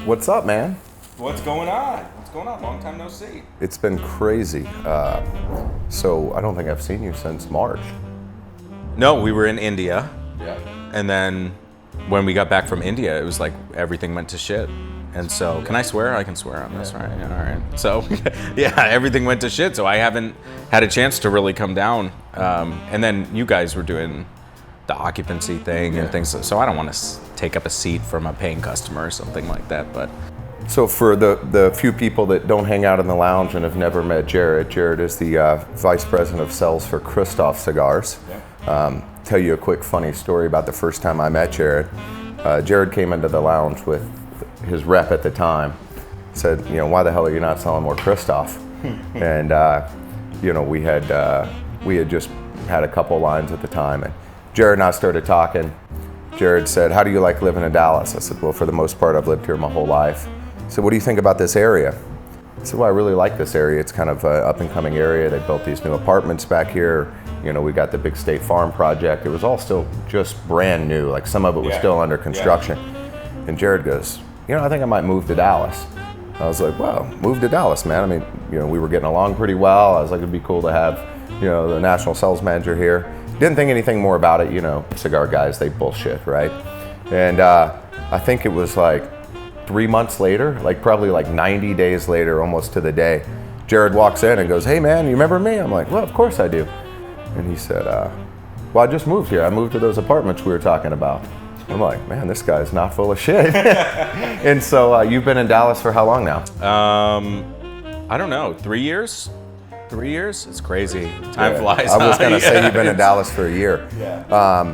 What's up, man? What's going on? Long time no see. It's been crazy. So I don't think I've seen you since March. No, we were in India. Yeah. And then when we got back from India, it was like everything went to shit. And so, can I swear? I can swear on this, right? Yeah, all right. So, yeah, everything went to shit. So I haven't had a chance to really come down. And then you guys were doing the occupancy thing and things. So I don't want to take up a seat from a paying customer or something like that. But So for the few people that don't hang out in the lounge and have never met Jarrid, Jarrid is the Vice President of Sales for Kristoff Cigars. Yeah. Tell you a quick funny story about the first time I met Jarrid. Jarrid came into the lounge with his rep at the time, said, why the hell are you not selling more Kristoff? And we had just had a couple lines at the time, and Jarrid and I started talking. Jarrid said, "How do you like living in Dallas?" I said, "Well, for the most part, I've lived here my whole life." He said, "What do you think about this area?" I said, "Well, I really like this area. It's kind of an up-and-coming area. They built these new apartments back here. We got the big State Farm project. It was all still just brand new. Like some of it was still under construction." And Jarrid goes, "I think I might move to Dallas." I was like, "Well, move to Dallas, man. I mean, we were getting along pretty well. I was like, it'd be cool to have, the national sales manager here." Didn't think anything more about it. Cigar guys, they bullshit, right? And I think it was like 3 months later, probably 90 days later, almost to the day, Jarrid walks in and goes, "Hey man, you remember me?" I'm like, "Well, of course I do." And he said, "Well, I just moved here. I moved to those apartments we were talking about." I'm like, "Man, this guy's not full of shit." And so you've been in Dallas for how long now? I don't know, 3 years? 3 years? It's crazy. Time flies. I was going to say you've been in Dallas for a year. Yeah.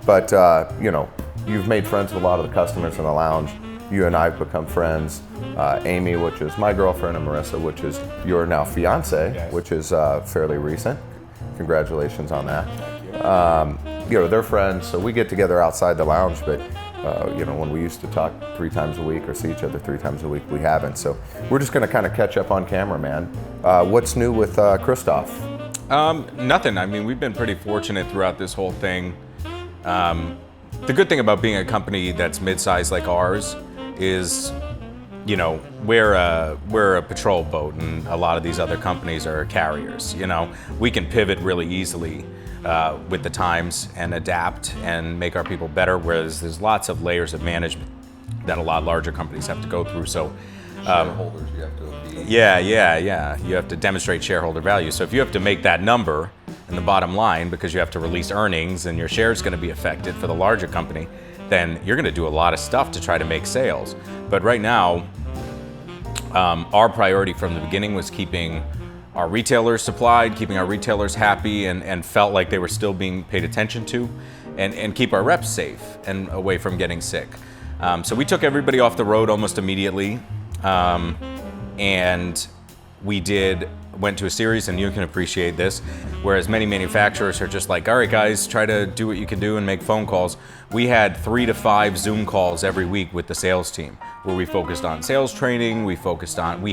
But you've made friends with a lot of the customers in the lounge. You and I have become friends. Amy, which is my girlfriend, and Marissa, which is your now fiance, which is fairly recent. Congratulations on that. Thank you. They're friends, so we get together outside the lounge, but when we used to talk 3 times a week or see each other 3 times a week, we haven't. So we're just going to kind of catch up on camera, man. What's new with Kristoff? Nothing. I mean, we've been pretty fortunate throughout this whole thing. The good thing about being a company that's mid-sized like ours is, we're a patrol boat, and a lot of these other companies are carriers. We can pivot really easily with the times and adapt and make our people better, whereas there's lots of layers of management that a lot larger companies have to go through. So Shareholders, you have to be. Yeah. You have to demonstrate shareholder value. So if you have to make that number in the bottom line because you have to release earnings and your share is going to be affected for the larger company, then you're going to do a lot of stuff to try to make sales. But right now, our priority from the beginning was keeping our retailers supplied, keeping our retailers happy and felt like they were still being paid attention to, and keep our reps safe and away from getting sick. So we took everybody off the road almost immediately. And we went to a series, and you can appreciate this, whereas many manufacturers are just like, all right guys, try to do what you can do and make phone calls. We had 3 to 5 Zoom calls every week with the sales team, where we focused on sales training, we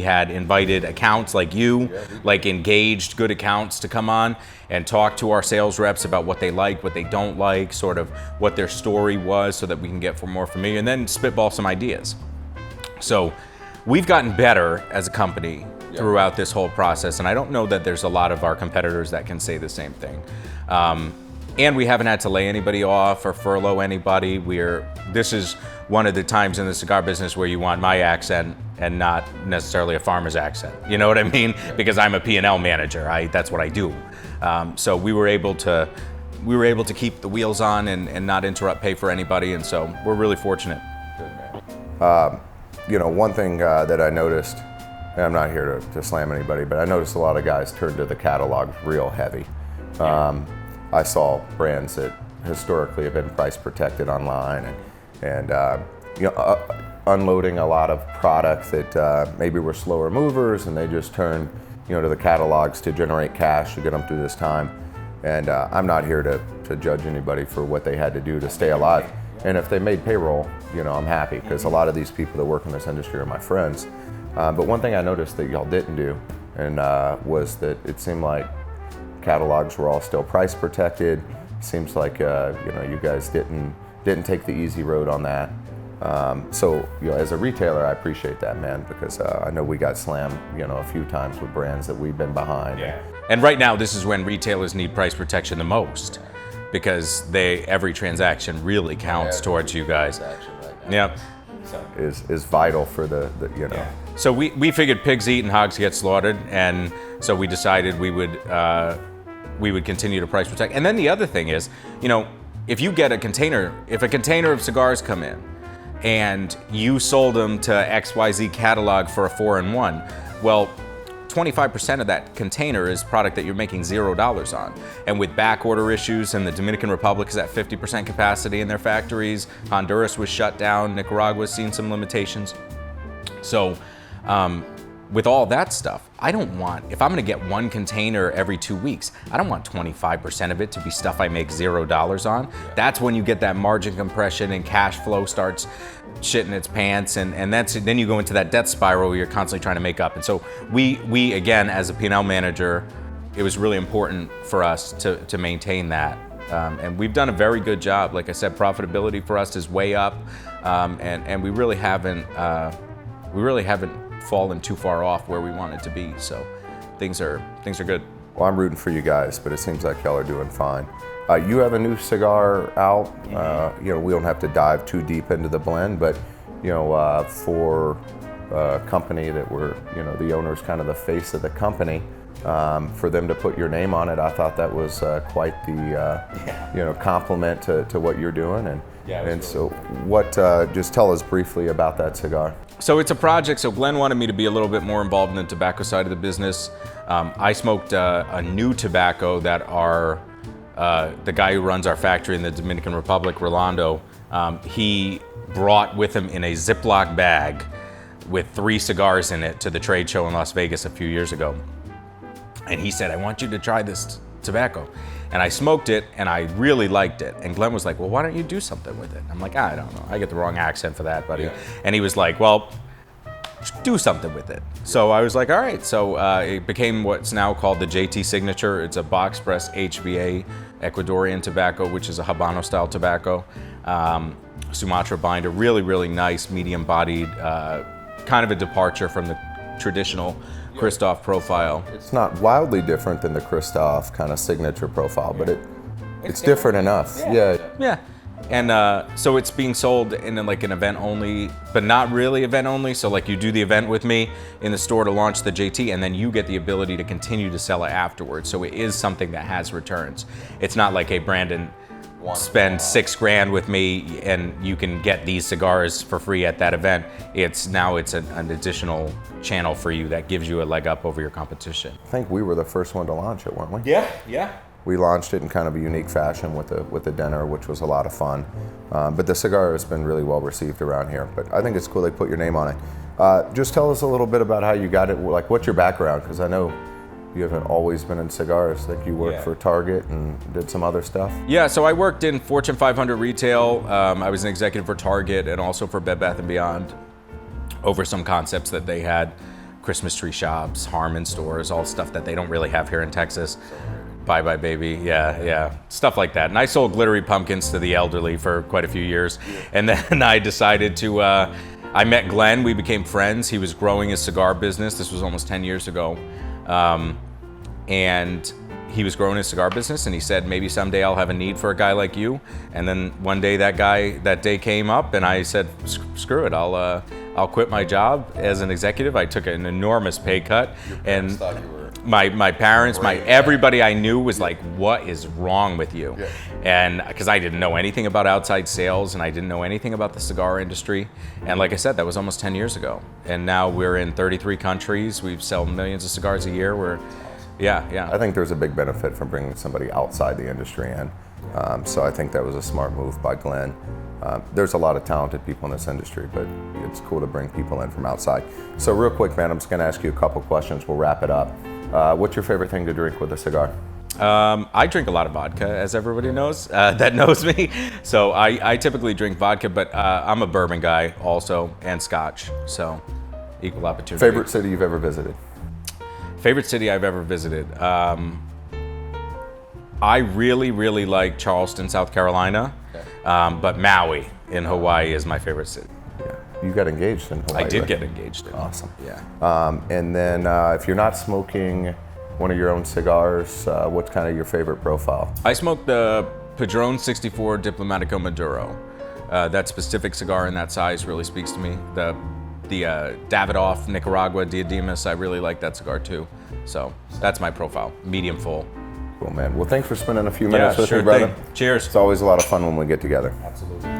had invited accounts like you, like engaged good accounts to come on and talk to our sales reps about what they like, what they don't like, sort of what their story was, so that we can get more familiar, and then spitball some ideas. So we've gotten better as a company throughout this whole process, and I don't know that there's a lot of our competitors that can say the same thing. And we haven't had to lay anybody off or furlough anybody. This is one of the times in the cigar business where you want my accent and not necessarily a farmer's accent. You know what I mean? Because I'm a P&L manager. That's what I do. So we were able to keep the wheels on and not interrupt pay for anybody, and so we're really fortunate. Good, man. One thing that I noticed, and I'm not here to slam anybody, but I noticed a lot of guys turned to the catalog real heavy. I saw brands that historically have been price protected online and unloading a lot of products that maybe were slower movers, and they just turned to the catalogs to generate cash to get them through this time. And I'm not here to judge anybody for what they had to do to stay alive. And if they made payroll, I'm happy, because a lot of these people that work in this industry are my friends. But one thing I noticed that y'all didn't do, and was that it seemed like catalogs were all still price protected. Seems like you guys didn't take the easy road on that. So, as a retailer, I appreciate that, man, because I know we got slammed, a few times with brands that we've been behind. Yeah. And right now, this is when retailers need price protection the most, because every transaction really counts towards you guys. Yeah. Is vital for the. So we figured pigs eat and hogs get slaughtered, and so we decided we would continue to price protect. And then the other thing is, if you get a container of cigars come in, and you sold them to XYZ catalog for a 4-in-1, well, 25% of that container is product that you're making $0 on. And with back order issues, and the Dominican Republic is at 50% capacity in their factories, Honduras was shut down, Nicaragua's seen some limitations. So with all that stuff, I don't want, if I'm gonna get one container every 2 weeks, I don't want 25% of it to be stuff I make $0 on. That's when you get that margin compression and cash flow starts shitting its pants, and then you go into that debt spiral where you're constantly trying to make up. And so we again, as a P&L manager, it was really important for us to maintain that. And we've done a very good job. Like I said, profitability for us is way up, and we really haven't fallen too far off where we wanted to be. So things are good. Well, I'm rooting for you guys, but it seems like y'all are doing fine. You have a new cigar out. We don't have to dive too deep into the blend, but for a company that we're, the owner's kind of the face of the company, for them to put your name on it, I thought that was quite the compliment to what you're doing. And so what? Just tell us briefly about that cigar. So it's a project. So Glenn wanted me to be a little bit more involved in the tobacco side of the business. I smoked a new tobacco that the guy who runs our factory in the Dominican Republic, Rolando, he brought with him in a Ziploc bag with 3 cigars in it to the trade show in Las Vegas a few years ago. And he said, I want you to try this tobacco. And I smoked it, and I really liked it. And Glenn was like, well, why don't you do something with it? I'm like, I don't know. I get the wrong accent for that, buddy. Yeah. And he was like, well, do something with it. So I was like, all right. So it became what's now called the JT Signature. It's a box press HVA Ecuadorian tobacco, which is a Habano style tobacco. Sumatra binder, really, really nice, medium bodied, kind of a departure from the traditional Kristoff profile. It's not wildly different than the Kristoff kind of signature profile, but it's different enough. Yeah. And so it's being sold in like an event only, but not really event only. So like you do the event with me in the store to launch the JT, and then you get the ability to continue to sell it afterwards. So it is something that has returns. It's not like, hey, Brandon, spend $6,000 with me and you can get these cigars for free at that event. It's an additional channel for you that gives you a leg up over your competition. I think we were the first one to launch it, weren't we? Yeah. We launched it in kind of a unique fashion with the dinner, which was a lot of fun. But the cigar has been really well received around here. But I think it's cool they put your name on it. Just tell us a little bit about how you got it. Like, what's your background? Because I know you haven't always been in cigars. Like you worked for Target and did some other stuff. Yeah, so I worked in Fortune 500 retail. I was an executive for Target and also for Bed Bath & Beyond over some concepts that they had. Christmas tree shops, Harmon stores, all stuff that they don't really have here in Texas. Bye Bye Baby, yeah, stuff like that. And I sold glittery pumpkins to the elderly for quite a few years. And then I decided to, I met Glenn, we became friends. He was growing his cigar business. This was almost 10 years ago. And he was growing his cigar business, and he said, maybe someday I'll have a need for a guy like you. And then one day that day came up, and I said, screw it, I'll quit my job as an executive. I took an enormous pay cut, and my parents, everybody I knew was like, what is wrong with you? Yeah. And because I didn't know anything about outside sales, and I didn't know anything about the cigar industry. And like I said, that was almost 10 years ago. And now we're in 33 countries. We've sold millions of cigars a year. Yeah. I think there's a big benefit from bringing somebody outside the industry in. So I think that was a smart move by Glenn. There's a lot of talented people in this industry, but it's cool to bring people in from outside. So real quick, man, I'm just gonna ask you a couple questions. We'll wrap it up. What's your favorite thing to drink with a cigar? I drink a lot of vodka, as everybody knows that knows me. So I typically drink vodka, but I'm a bourbon guy also, and scotch. So equal opportunity. Favorite city you've ever visited? Favorite city I've ever visited? I really, really like Charleston, South Carolina, but Maui in Hawaii is my favorite city. Yeah. You got engaged in Hawaii. I did right? get engaged in. Awesome. Yeah. And then if you're not smoking one of your own cigars, what's kind of your favorite profile? I smoked the Padron 64 Diplomatico Maduro. That specific cigar in that size really speaks to me. The Davidoff Nicaragua Diademas, I really like that cigar too. So that's my profile, medium full. Cool, man. Well, thanks for spending a few minutes with sure me, brother. thing. Cheers. It's always a lot of fun when we get together. Absolutely.